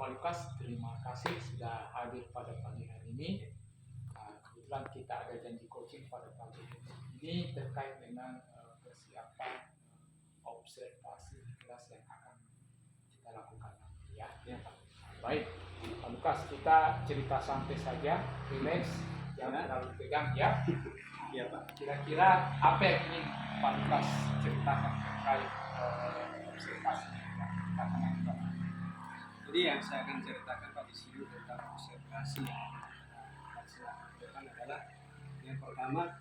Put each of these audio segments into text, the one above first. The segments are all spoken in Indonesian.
Pak Lukas, terima kasih sudah hadir pada pagi hari ini. Kebetulan kita ada janji coaching pada pagi ini terkait dengan persiapan observasi di kelas yang akan kita lakukan nanti ya. Baik, Pak Lukas, kita cerita santai saja, relax, jangan terlalu tegang ya. Iya Pak. Kira-kira apa yang ingin Pak Lukas ceritakan terkait observasi yang kita akan lakukan? Jadi yang saya akan ceritakan Pak di sini tentang observasi yang saya lakukan adalah yang pertama,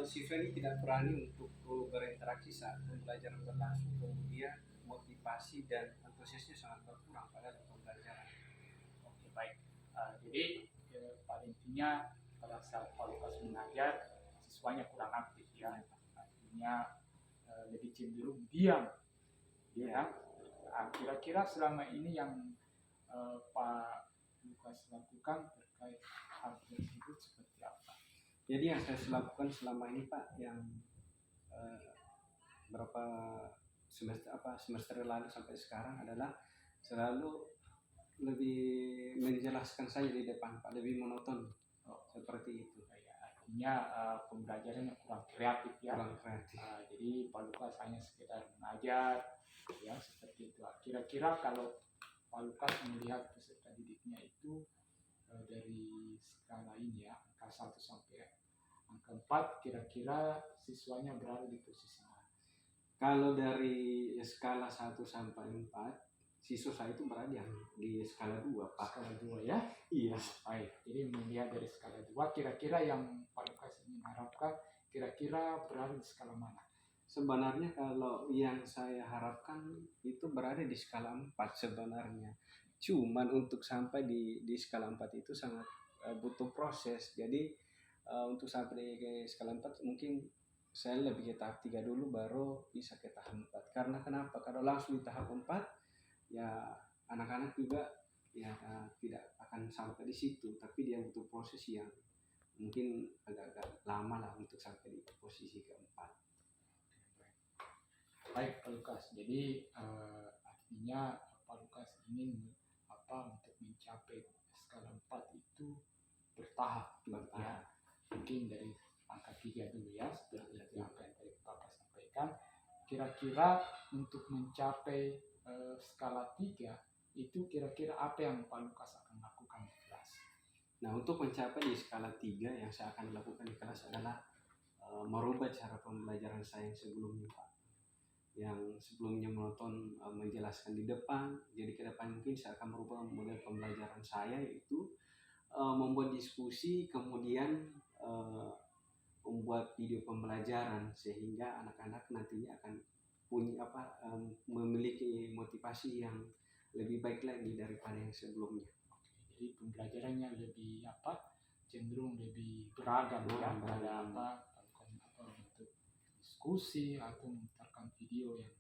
siswa ini tidak berani untuk berinteraksi saat pembelajaran berlangsung, kemudian motivasi dan antusiasnya sangat berkurang pada pembelajaran. Oke, baik. Jadi pada intinya pada saat Pak Lukas mengajar, siswanya kurang aktif ya, artinya lebih cenderung diam. Ya. Kira-kira selama ini yang Pak Lukas lakukan terkait hal tersebut seperti apa? Jadi yang saya lakukan selama ini Pak, yang berapa semester lalu sampai sekarang adalah selalu lebih menjelaskan saja di depan Pak, lebih monoton seperti itu. Ya, artinya pembelajarannya kurang kreatif ya. Kurang kreatif. Jadi Pak Lukas hanya sekedar mengajar ya seperti itu. Kira-kira kalau Pak Lukas melihat peserta didiknya itu dari skala ini ya, angka 1 sampai angka 4, kira-kira siswanya berada di posisi mana? Kalau dari skala 1 sampai 4, siswa saya itu berada di skala 2 Pak. Skala 2 ya? Iya. Baik, jadi melihat dari skala 2, kira-kira yang Pak Lukas ingin harapkan kira-kira berada di skala mana? Sebenarnya kalau yang saya harapkan itu berada di skala 4 sebenarnya. Cuman untuk sampai di skala 4 itu sangat butuh proses. Jadi untuk sampai ke skala 4 mungkin saya lebih ke tahap 3 dulu baru bisa ke tahap 4. Karena kenapa? Kalau langsung di tahap 4 ya anak-anak juga ya tidak akan sampai di situ, tapi dia butuh proses yang mungkin agak-agak lama lah untuk sampai di posisi keempat. Baik Pak Lukas, jadi artinya Pak Lukas ingin untuk mencapai skala 4 itu bertahap. Ya. Mungkin dari angka 3 dulu ya, seperti itu apa yang tadi Bapak sampaikan. Kira-kira untuk mencapai skala 3 itu kira-kira apa yang Pak Lukas akan lakukan di kelas? Nah, untuk mencapai di skala 3 yang saya akan lakukan di kelas adalah merubah cara pembelajaran saya yang sebelumnya Pak. Yang sebelumnya monoton menjelaskan di depan, jadi ke depan mungkin saya akan merubah model pembelajaran saya, yaitu membuat diskusi, kemudian membuat video pembelajaran sehingga anak-anak nantinya akan punya memiliki motivasi yang lebih baik lagi daripada yang sebelumnya. Jadi pembelajarannya lebih cenderung lebih beragam ya, ada untuk diskusi atau memutarkan video yang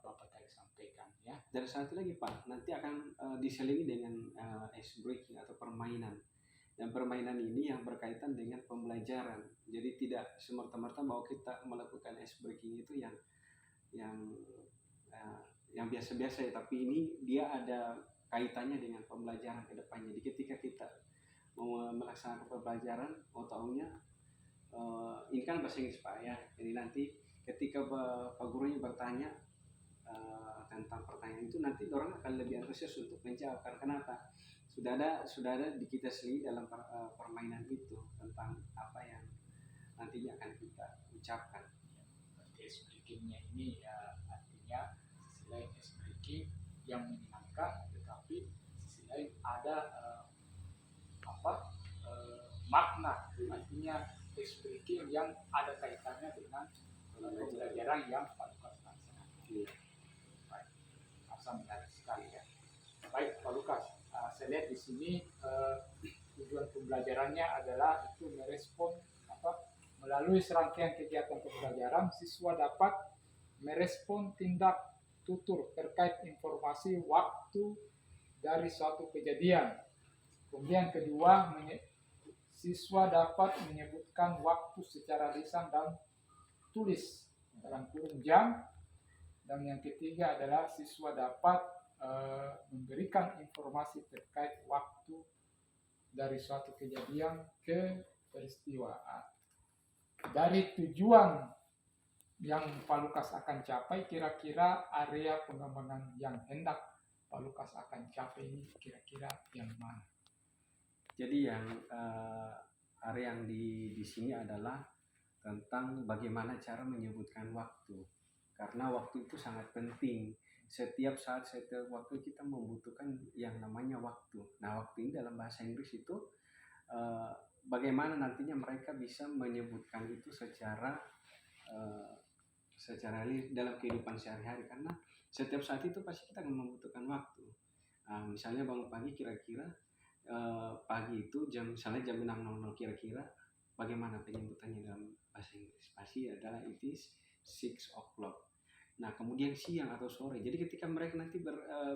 Bapak tadi sampaikan ya. Dan satu lagi Pak, nanti akan diselingi dengan ice breaking atau permainan. Dan permainan ini yang berkaitan dengan pembelajaran. Jadi tidak semerta-merta bahwa kita melakukan ice breaking itu yang biasa-biasa ya, tapi ini dia ada kaitannya dengan pembelajaran ke depannya. Jadi ketika kita mau melaksanakan pembelajaran, mau tahunya ini kan bahasa Inggris Pak ya. Jadi nanti ketika Pak gurunya bertanya tentang pertanyaan itu, nanti orang akan lebih antusias untuk menjawab. Karena kenapa? Sudah ada di kita sendiri dalam permainan itu tentang apa yang nantinya akan kita ucapkan. Ice breakingnya ini ya, artinya sisi lain ice breaking yang menyenangkan, tetapi sisi lain ada makna, artinya ice breaking yang ada kaitannya dengan pembelajaran yang Pak Lukas laksanakan. Baik, masa menarik sekali ya. Baik Pak Lukas, saya lihat di sini tujuan pembelajarannya adalah itu merespon melalui serangkaian kegiatan pembelajaran, siswa dapat merespon tindak tutur terkait informasi waktu dari suatu kejadian. Kemudian kedua, siswa dapat menyebutkan waktu secara lisan dan tulis dalam kurung jam. Dan yang ketiga adalah siswa dapat memberikan informasi terkait waktu dari suatu kejadian ke peristiwaan. Dari tujuan yang Pak Lukas akan capai, kira-kira area pengembangan yang hendak Pak Lukas akan capai ini kira-kira yang mana? Jadi yang area yang di sini adalah tentang bagaimana cara menyebutkan waktu. Karena waktu itu sangat penting. Setiap saat, setiap waktu kita membutuhkan yang namanya waktu. Nah, waktu ini dalam bahasa Inggris itu bagaimana nantinya mereka bisa menyebutkan itu secara dalam kehidupan sehari-hari, karena setiap saat itu pasti kita akan membutuhkan waktu. Misalnya bangun pagi, kira-kira pagi itu misalnya jam 6.00 kira-kira bagaimana penyebutannya dalam bahasa Inggris? Pasti adalah it is 6 o'clock. Nah, kemudian siang atau sore. Jadi ketika mereka nanti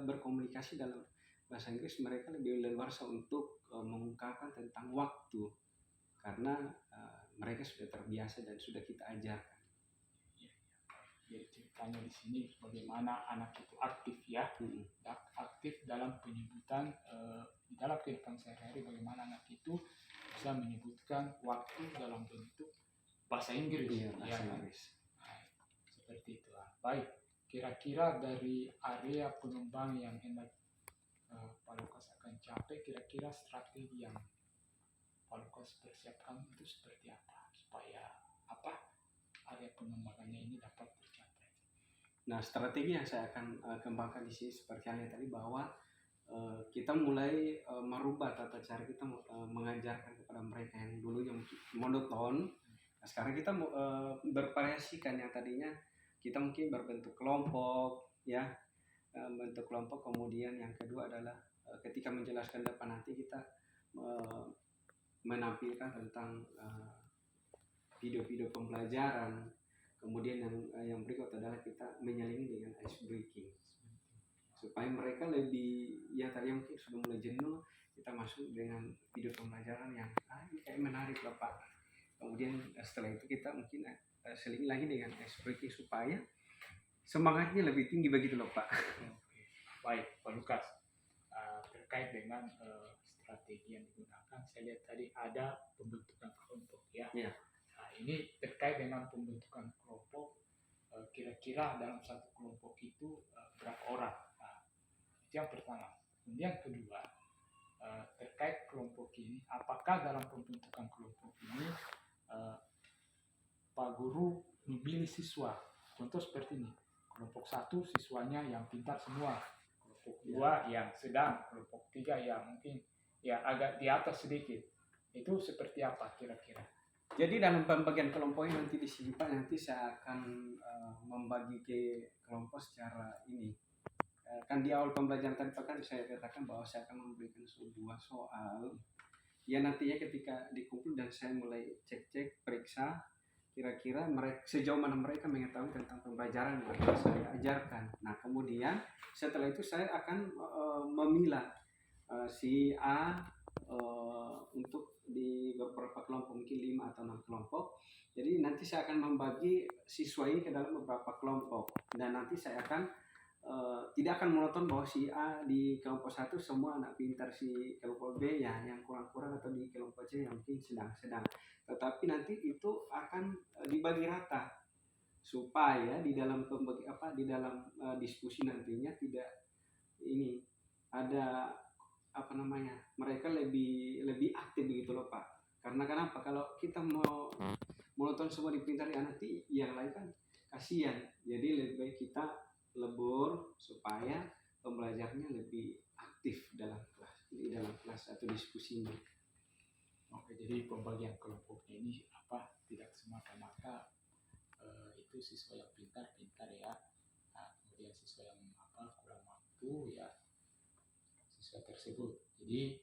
berkomunikasi dalam bahasa Inggris, mereka lebih leluasa untuk mengungkapkan tentang waktu, karena mereka sudah terbiasa dan sudah kita ajarkan. Jadi ceritanya di sini bagaimana anak itu aktif ya, aktif dalam penyebutan di dalam kehidupan sehari-hari, bagaimana anak itu bisa menyebutkan waktu dalam bentuk bahasa Inggris. Bahasa Inggris. Seperti itu. Baik, kira-kira dari area pengembang yang hendak Pak Lukas akan capai, kira-kira strategi yang Pak Lukas persiapkan itu seperti apa supaya area pengembangannya ini dapat tercapai? Nah, strategi yang saya akan kembangkan di sini seperti halnya tadi, bahwa kita mulai merubah tata cara kita mengajarkan kepada mereka yang dulunya monoton. Nah, sekarang kita bervariasikan. Yang tadinya kita mungkin berbentuk kelompok, ya, bentuk kelompok. Kemudian yang kedua adalah ketika menjelaskan depan nanti kita menampilkan tentang video-video pembelajaran. Kemudian yang berikut adalah kita menyelingi dengan ice breaking, supaya mereka lebih, ya tadi mungkin sudah mulai jenuh, kita masuk dengan video pembelajaran yang ini kayak menarik loh Pak. Kemudian setelah itu kita mungkin selingi lagi dengan ice breaking supaya semangatnya lebih tinggi begitu loh Pak. Baik, Pak Lukas, terkait dengan strategi yang digunakan, saya lihat tadi ada pembentukan kelompok ya. Nah, ini terkait dengan pembentukan kelompok, kira-kira dalam satu kelompok itu berapa orang? Nah, itu yang pertama. Kemudian kedua, terkait kelompok ini, apakah dalam pembentukan kelompok ini Pak Guru memilih siswa? Contoh seperti ini, kelompok 1 siswanya yang pintar semua, kelompok 2 yang sedang, kelompok 3 yang mungkin ya agak di atas sedikit. Itu seperti apa kira-kira? Jadi dalam pembagian kelompoknya nanti di sini Pak, nanti saya akan membagi ke kelompok secara ini. Kan di awal pembelajaran tadi Pak, kan saya katakan bahwa saya akan memberikan sebuah soal. Ya nantinya ketika dikumpul dan saya mulai cek-cek, periksa, kira-kira mereka sejauh mana mereka mengetahui tentang pembelajaran yang akan saya ajarkan. Nah kemudian setelah itu saya akan memilah si A untuk di beberapa kelompok, mungkin 5 atau 6 kelompok. Jadi nanti saya akan membagi siswa ini ke dalam beberapa kelompok, dan nanti saya akan tidak akan monoton bahwa si A di kelompok 1 semua anak pintar, si kelompok B ya yang kurang-kurang, atau di kelompok C yang mungkin sedang-sedang. Tetapi nanti itu akan dibagi rata supaya di dalam di dalam diskusi nantinya tidak ini ada mereka lebih aktif begitu loh Pak. Karena kenapa? Kalau kita mau monoton semua dipintari, nanti yang lain kan kasihan. Jadi lebih baik kita lebur supaya pembelajarnya lebih aktif di dalam kelas atau diskusinya. Oke, jadi pembagian kelompoknya ini tidak semata-mata itu siswa yang pintar ya. Nah, kemudian siswa yang kurang mampu ya, siswa tersebut. Jadi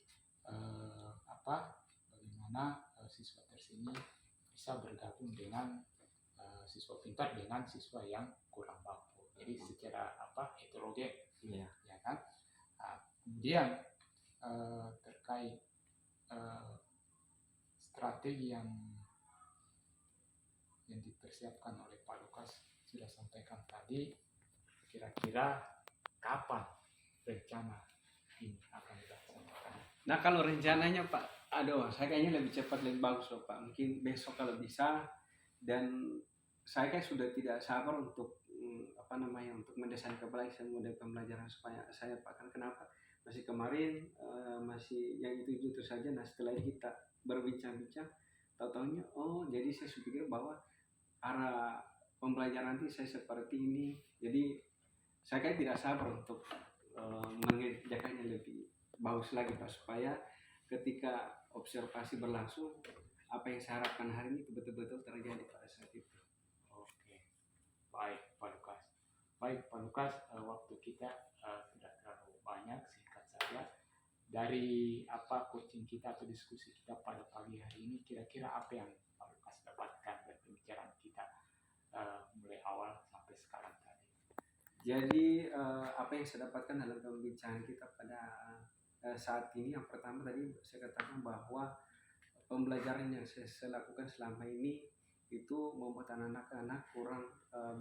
bagaimana siswa tersebut bisa bergabung dengan siswa pintar dengan siswa yang kurang mampu. Jadi secara heterogen, ya kan? Nah, kemudian terkait strategi yang dipersiapkan oleh Pak Lukas sudah sampaikan tadi, kira-kira kapan rencana ini akan dilaksanakan? Nah kalau rencananya Pak, aduh saya kayaknya lebih cepat lebih bagus loh Pak. Mungkin besok kalau bisa, dan saya kan sudah tidak sabar untuk apa namanya, untuk mendesain model pembelajaran supaya saya Pak. Kan kenapa? Masih kemarin masih yang itu saja. Nah setelah kita berbincang-bincang, tahu-tahunya oh jadi saya pikir bahwa arah pembelajaran nanti saya seperti ini. Jadi saya kan tidak sabar untuk mengerjakannya lebih bagus lagi Pak, supaya ketika observasi berlangsung apa yang saya harapkan hari ini betul-betul terjadi pada saat itu. Oke, baik Pak Lukas. Baik Pak Lukas, waktu kita tidak terlalu banyak, singkat saja. Dari apa coaching kita atau diskusi kita pada pagi hari ini, kira-kira apa yang Pak Lukas dapatkan dari pembicaraan kita mulai awal sampai sekarang tadi? Jadi apa yang saya dapatkan dalam pembicaraan kita pada saat ini, yang pertama tadi saya katakan bahwa pembelajaran yang saya lakukan selama ini itu membuat anak-anak kurang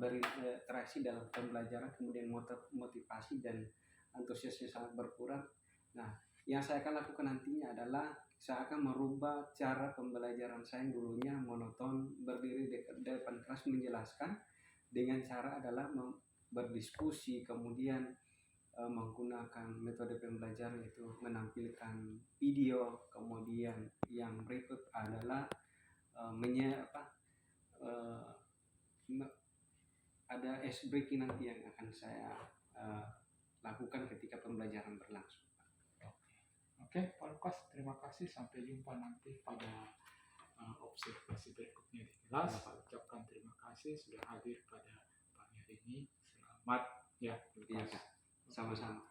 berinteraksi dalam pembelajaran, kemudian motivasi dan antusiasnya sangat berkurang. Nah, yang saya akan lakukan nantinya adalah saya akan merubah cara pembelajaran saya yang dulunya monoton, berdiri di depan kelas menjelaskan, dengan cara adalah berdiskusi, kemudian menggunakan metode pembelajaran itu menampilkan video, kemudian yang berikut adalah ada ice breaking nanti yang akan saya lakukan ketika pembelajaran berlangsung. Oke, Pak Lukas, terima kasih. Sampai jumpa nanti pada observasi berikutnya di kelas. Ucapkan terima kasih sudah hadir pada pagi hari ini. Selamat ya, Iya, Kak. Sama-sama.